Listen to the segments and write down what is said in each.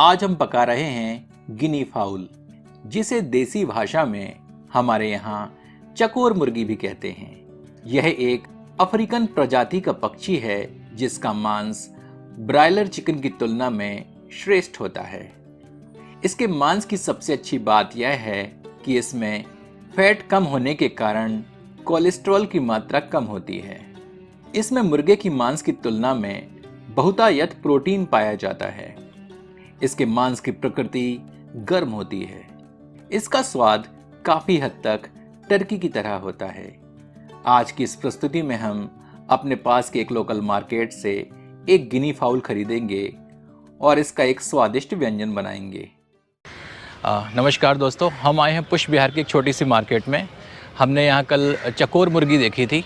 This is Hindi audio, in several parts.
आज हम पका रहे हैं गिनी फाउल, जिसे देसी भाषा में हमारे यहाँ चकोर मुर्गी भी कहते हैं। यह एक अफ्रीकन प्रजाति का पक्षी है जिसका मांस ब्रायलर चिकन की तुलना में श्रेष्ठ होता है। इसके मांस की सबसे अच्छी बात यह है कि इसमें फैट कम होने के कारण कोलेस्ट्रॉल की मात्रा कम होती है। इसमें मुर्गे की मांस की तुलना में बहुतायत प्रोटीन पाया जाता है। इसके मांस की प्रकृति गर्म होती है। इसका स्वाद काफी हद तक टर्की की तरह होता है। आज की इस प्रस्तुति में हम अपने पास के एक लोकल मार्केट से एक गिनी फाउल खरीदेंगे और इसका एक स्वादिष्ट व्यंजन बनाएंगे। नमस्कार दोस्तों, हम आए हैं पुष्प बिहार की एक छोटी सी मार्केट में। हमने यहाँ कल चकोर मुर्गी देखी थी,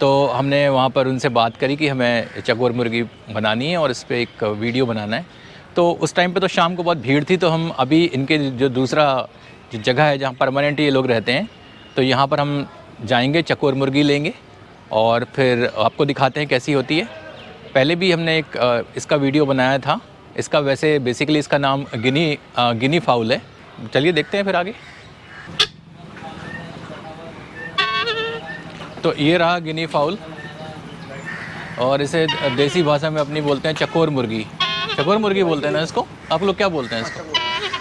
तो हमने वहाँ पर उनसे बात करी कि हमें चकोर मुर्गी बनानी है और इस पर एक वीडियो बनाना है। तो उस टाइम पे तो शाम को बहुत भीड़ थी, तो हम अभी इनके जो दूसरा जो जगह है जहाँ परमानेंट ये लोग रहते हैं, तो यहाँ पर हम जाएंगे, चकोर मुर्गी लेंगे और फिर आपको दिखाते हैं कैसी होती है। पहले भी हमने एक इसका वीडियो बनाया था। इसका वैसे बेसिकली इसका नाम गिनी फाउल है। चलिए देखते हैं फिर आगे। तो ये रहा गिनी फाउल और इसे देसी भाषा में अपनी बोलते हैं चकोर मुर्गी। चकोर मुर्गी बोलते हैं ना इसको? आप लोग क्या बोलते हैं इसको?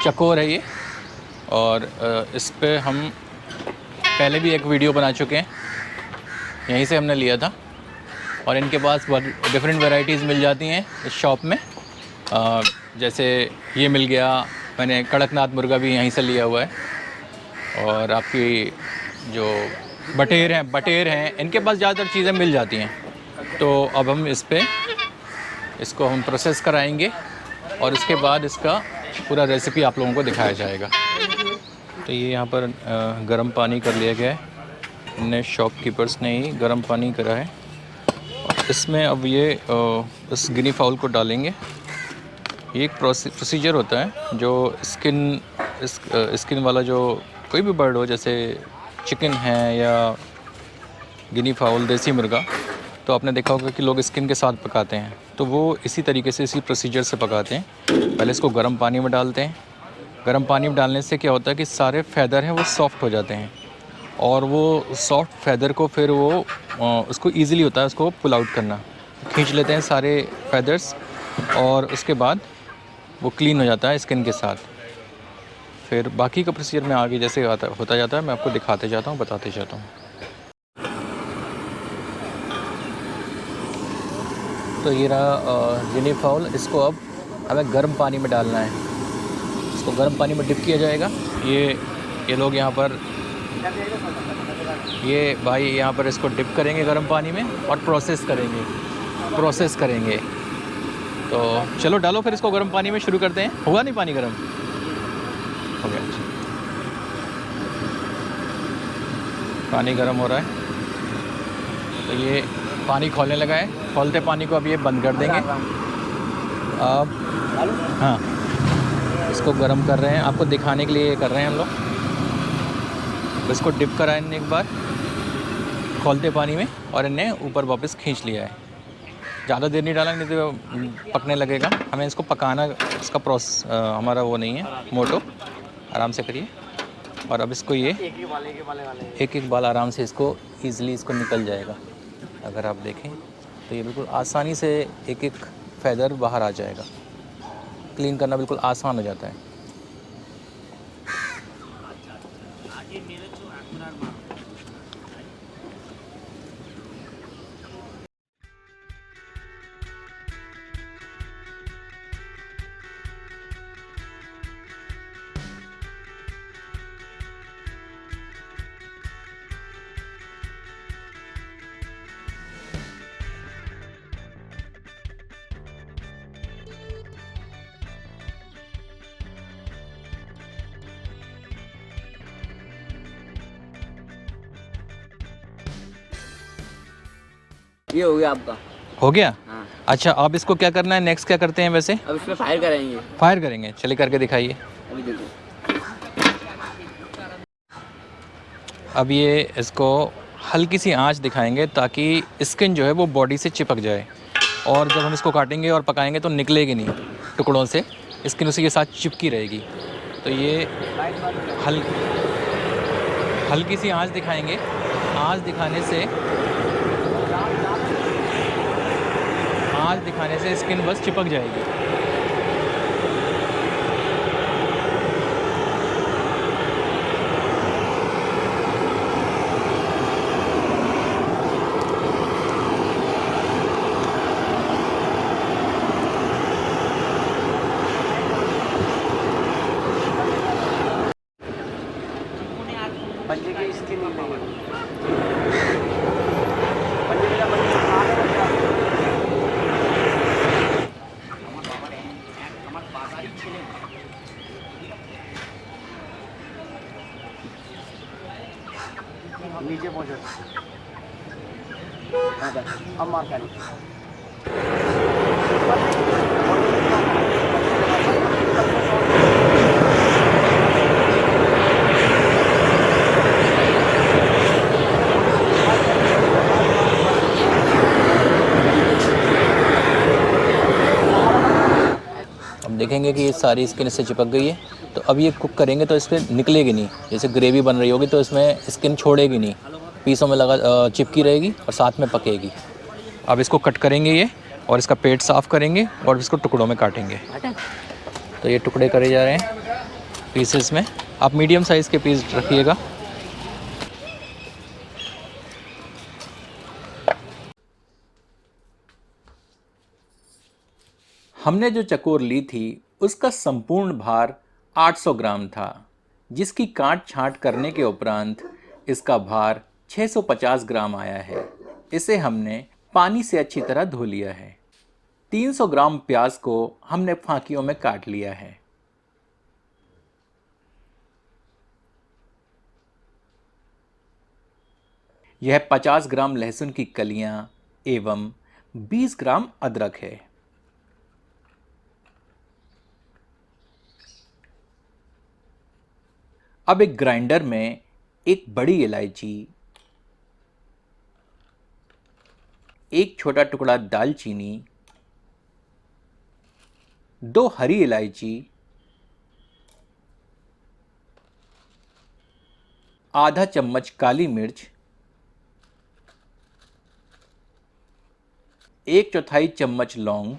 चकोर है ये। और इस पे हम पहले भी एक वीडियो बना चुके हैं, यहीं से हमने लिया था। और इनके पास बहुत डिफरेंट वैरायटीज़ मिल जाती हैं इस शॉप में। जैसे ये मिल गया, मैंने कड़कनाथ मुर्गा भी यहीं से लिया हुआ है। और आपकी जो बटेर हैं, इनके पास ज़्यादातर चीज़ें मिल जाती हैं। तो अब हम इसको हम प्रोसेस कराएंगे और इसके बाद इसका पूरा रेसिपी आप लोगों को दिखाया जाएगा। तो ये यहाँ पर गर्म पानी कर लिया गया है। इनने शॉपकीपर्स ने ही गर्म पानी करा है। और इसमें अब ये इस गिनी फाउल को डालेंगे। ये एक प्रोसीजर होता है जो स्किन वाला जो कोई भी बर्ड हो, जैसे चिकन है या गिनी फाउल देसी मुर्गा, तो आपने देखा होगा कि लोग स्किन के साथ पकाते हैं। तो वो इसी तरीके से, इसी प्रोसीजर से पकाते हैं। पहले इसको गर्म पानी में डालते हैं। गर्म पानी में डालने से क्या होता है कि सारे फैदर हैं वो सॉफ्ट हो जाते हैं और वो सॉफ्ट फैदर को फिर वो उसको ईज़िली होता है उसको पुल आउट करना। खींच लेते हैं सारे फैदर्स और उसके बाद वो क्लीन हो जाता है स्किन के साथ। फिर बाकी का प्रोसीजर में आगे जैसे होता जाता है मैं आपको दिखाते जाता हूँ, बताते जाता हूँ। तो ये रहा गिनी फाउल। इसको अब हमें गर्म पानी में डालना है। इसको गर्म पानी में डिप किया जाएगा। ये लोग यहाँ पर, ये भाई यहाँ पर इसको डिप करेंगे गर्म पानी में और प्रोसेस करेंगे। तो चलो डालो फिर इसको गर्म पानी में, शुरू करते हैं। हुआ नहीं पानी गर्म? हो गया। पानी गर्म हो रहा है तो ये पानी खौलने लगा है। खौलते पानी को अब ये बंद कर देंगे। अब हाँ, इसको गर्म कर रहे हैं, आपको दिखाने के लिए ये कर रहे हैं हम लोग। इसको डिप करा इनने एक बार खौलते पानी में और इनने ऊपर वापस खींच लिया है। ज़्यादा देर नहीं डाला, नहीं तो पकने लगेगा। हमें इसको पकाना, इसका प्रोसेस हमारा वो नहीं है मोटो। आराम से करिए। और अब इसको ये एक बाल आराम से इसको ईज़िली इसको निकल जाएगा। अगर आप देखें तो ये बिल्कुल आसानी से एक फैदर बाहर आ जाएगा। क्लीन करना बिल्कुल आसान हो जाता है। ये हो गया आपका। हो गया? हाँ। अच्छा, अब इसको क्या करना है? नेक्स्ट क्या करते हैं वैसे? अब इसमें फायर करेंगे। फायर करेंगे। चलिए करके दिखाइए। अभी देखो, अब ये इसको हल्की सी आंच दिखाएंगे ताकि स्किन जो है वो बॉडी से चिपक जाए और जब हम इसको काटेंगे और पकाएंगे तो निकलेगी नहीं टुकड़ों से। स्किन उसी के साथ चिपकी रहेगी। तो ये हल हल्की सी आंच दिखाएंगे। आंच दिखाने से स्किन बस चिपक जाएगी। पंजे की स्किन नहीं नीचे पहुंचो। हाँ बस अब मार कर अब देखेंगे कि ये सारी स्किन इससे चिपक गई है। तो अब ये कुक करेंगे तो इस पर निकलेगी नहीं। जैसे ग्रेवी बन रही होगी तो इसमें स्किन छोड़ेगी नहीं, पीसों में लगा चिपकी रहेगी और साथ में पकेगी। अब इसको कट करेंगे ये, और इसका पेट साफ़ करेंगे और इसको टुकड़ों में काटेंगे। तो ये टुकड़े करे जा रहे हैं पीसेस में। आप मीडियम साइज़ के पीस रखिएगा। हमने जो चकोर ली थी उसका संपूर्ण भार 800 ग्राम था, जिसकी काट छांट करने के उपरांत इसका भार 650 ग्राम आया है। इसे हमने पानी से अच्छी तरह धो लिया है। 300 ग्राम प्याज को हमने फांकियों में काट लिया है। यह 50 ग्राम लहसुन की कलियां एवं 20 ग्राम अदरक है। अब एक ग्राइंडर में एक बड़ी इलायची, एक छोटा टुकड़ा दालचीनी, 2 हरी इलायची, आधा चम्मच काली मिर्च, 1/4 चम्मच लौंग,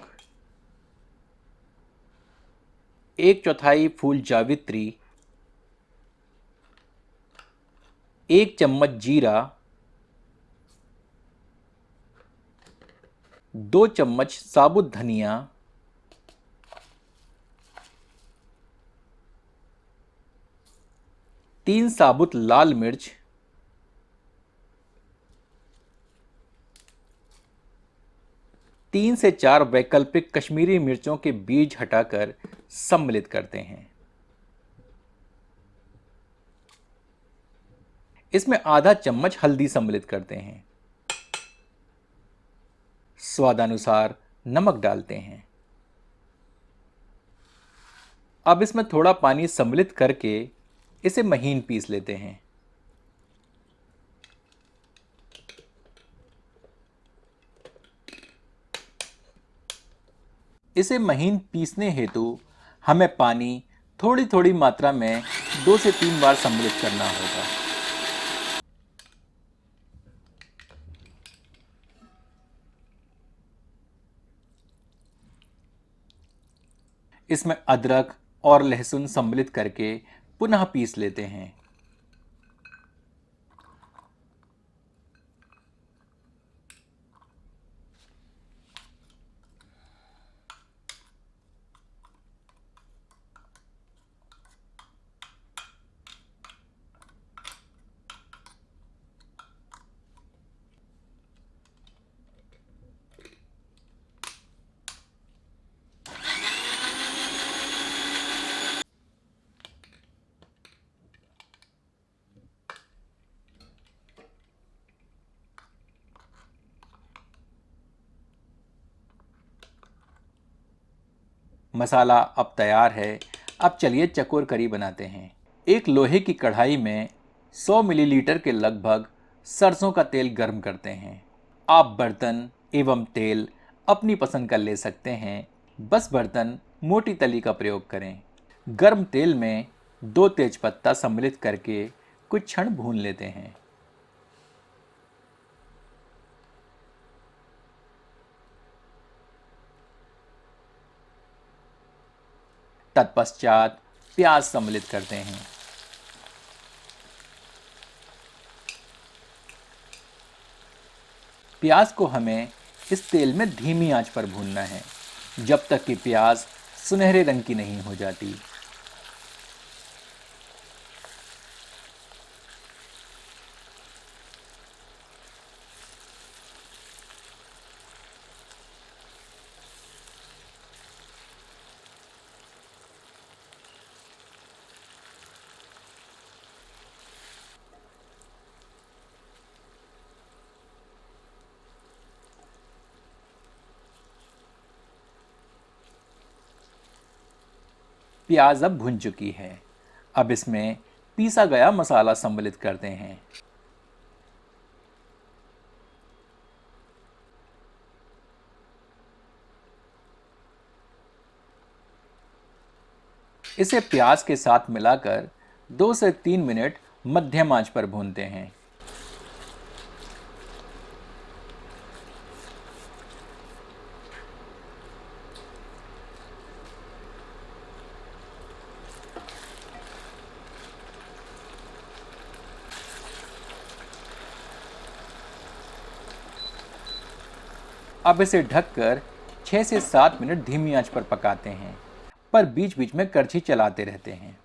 1/4 फूल जावित्री, 1 चम्मच जीरा, 2 चम्मच साबुत धनिया, 3 साबुत लाल मिर्च, 3 से 4 वैकल्पिक कश्मीरी मिर्चों के बीज हटाकर सम्मिलित करते हैं। इसमें आधा चम्मच हल्दी सम्मिलित करते हैं। स्वादानुसार नमक डालते हैं। अब इसमें थोड़ा पानी सम्मिलित करके इसे महीन पीस लेते हैं। इसे महीन पीसने हेतु हमें पानी थोड़ी थोड़ी मात्रा में 2 से 3 बार सम्मिलित करना होगा। इसमें अदरक और लहसुन सम्मिलित करके पुनः पीस लेते हैं। मसाला अब तैयार है। अब चलिए चकोर करी बनाते हैं। एक लोहे की कढ़ाई में 100 मिलीलीटर के लगभग सरसों का तेल गर्म करते हैं। आप बर्तन एवं तेल अपनी पसंद का ले सकते हैं, बस बर्तन मोटी तली का प्रयोग करें। गर्म तेल में 2 तेजपत्ता सम्मिलित करके कुछ क्षण भून लेते हैं। तत्पश्चात प्याज सम्मिलित करते हैं। प्याज को हमें इस तेल में धीमी आंच पर भूनना है जब तक कि प्याज सुनहरे रंग की नहीं हो जाती। प्याज अब भुन चुकी है। अब इसमें पीसा गया मसाला सम्मिलित करते हैं। इसे प्याज के साथ मिलाकर 2 से 3 मिनट मध्यम आंच पर भूनते हैं। अब इसे ढककर 6 से 7 मिनट धीमी आंच पर पकाते हैं, पर बीच बीच में करछी चलाते रहते हैं।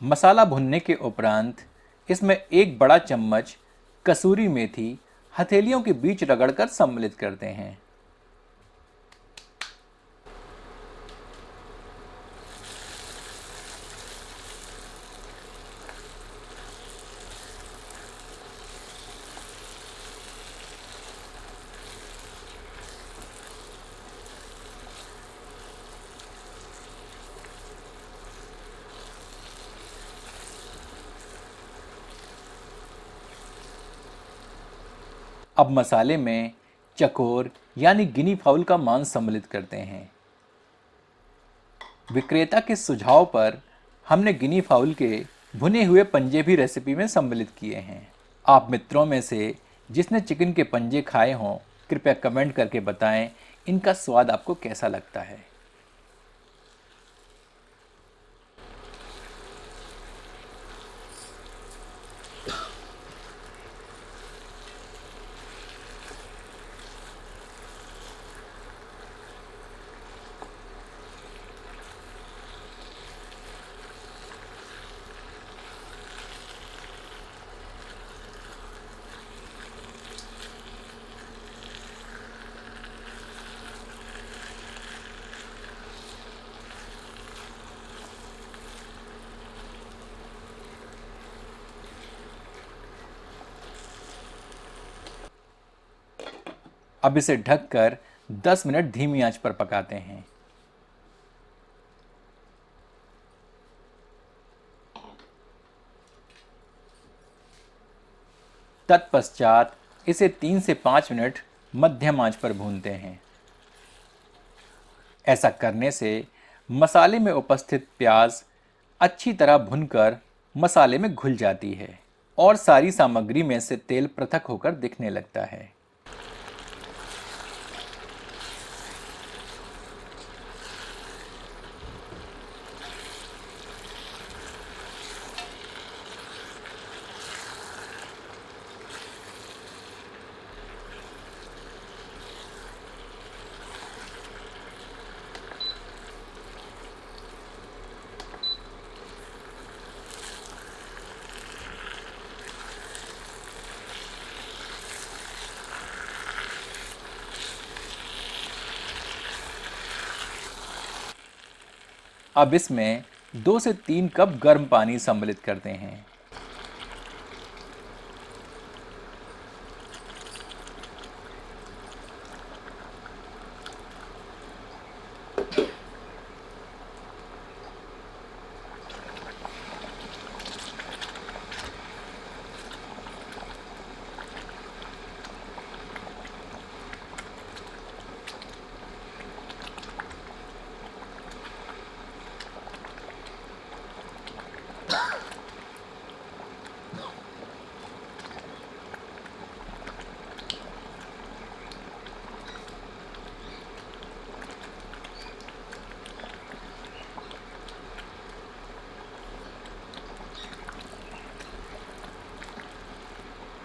मसाला भुनने के उपरांत इसमें 1 बड़ा चम्मच कसूरी मेथी हथेलियों के बीच रगड़कर सम्मिलित करते हैं। अब मसाले में चकोर यानी गिनी फाउल का मांस सम्मिलित करते हैं। विक्रेता के सुझाव पर हमने गिनी फाउल के भुने हुए पंजे भी रेसिपी में सम्मिलित किए हैं। आप मित्रों में से जिसने चिकन के पंजे खाए हों, कृपया कमेंट करके बताएं इनका स्वाद आपको कैसा लगता है। अब इसे ढककर 10 मिनट धीमी आंच पर पकाते हैं। तत्पश्चात इसे 3 से 5 मिनट मध्यम आंच पर भूनते हैं। ऐसा करने से मसाले में उपस्थित प्याज अच्छी तरह भुनकर मसाले में घुल जाती है और सारी सामग्री में से तेल पृथक होकर दिखने लगता है। अब इसमें 2 से 3 कप गर्म पानी सम्मिलित करते हैं।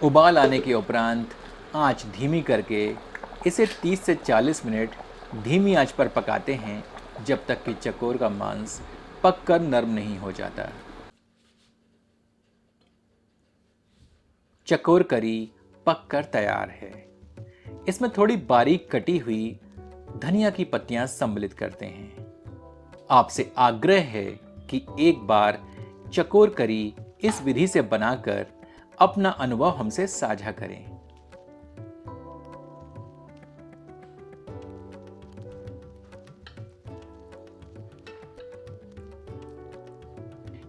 उबाल आने के उपरांत आंच धीमी करके इसे 30 से 40 मिनट धीमी आंच पर पकाते हैं, जब तक कि चकोर का मांस पककर नरम नहीं हो जाता। चकोर करी पककर तैयार है। इसमें थोड़ी बारीक कटी हुई धनिया की पत्तियां सम्मिलित करते हैं। आपसे आग्रह है कि एक बार चकोर करी इस विधि से बनाकर अपना अनुभव हमसे साझा करें।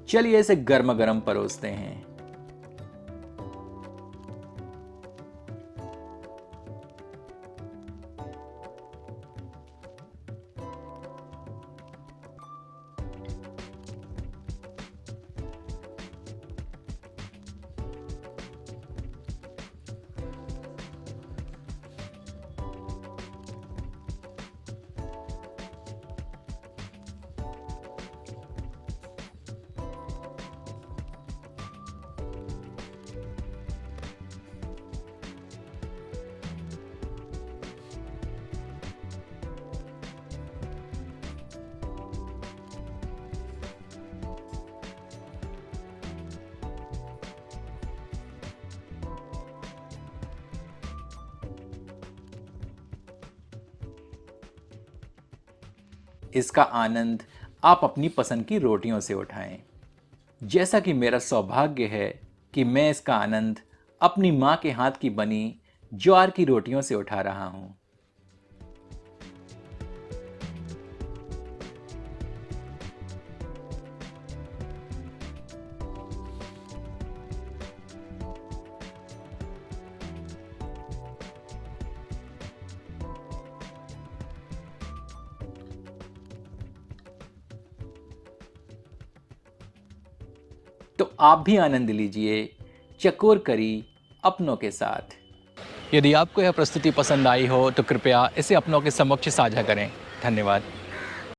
चलिए इसे गर्मा गर्म परोसते हैं। इसका आनंद आप अपनी पसंद की रोटियों से उठाएं। जैसा कि मेरा सौभाग्य है कि मैं इसका आनंद अपनी मां के हाथ की बनी ज्वार की रोटियों से उठा रहा हूं। तो आप भी आनंद लीजिए चकोर करी अपनों के साथ। यदि आपको यह प्रस्तुति पसंद आई हो तो कृपया इसे अपनों के समक्ष साझा करें। धन्यवाद।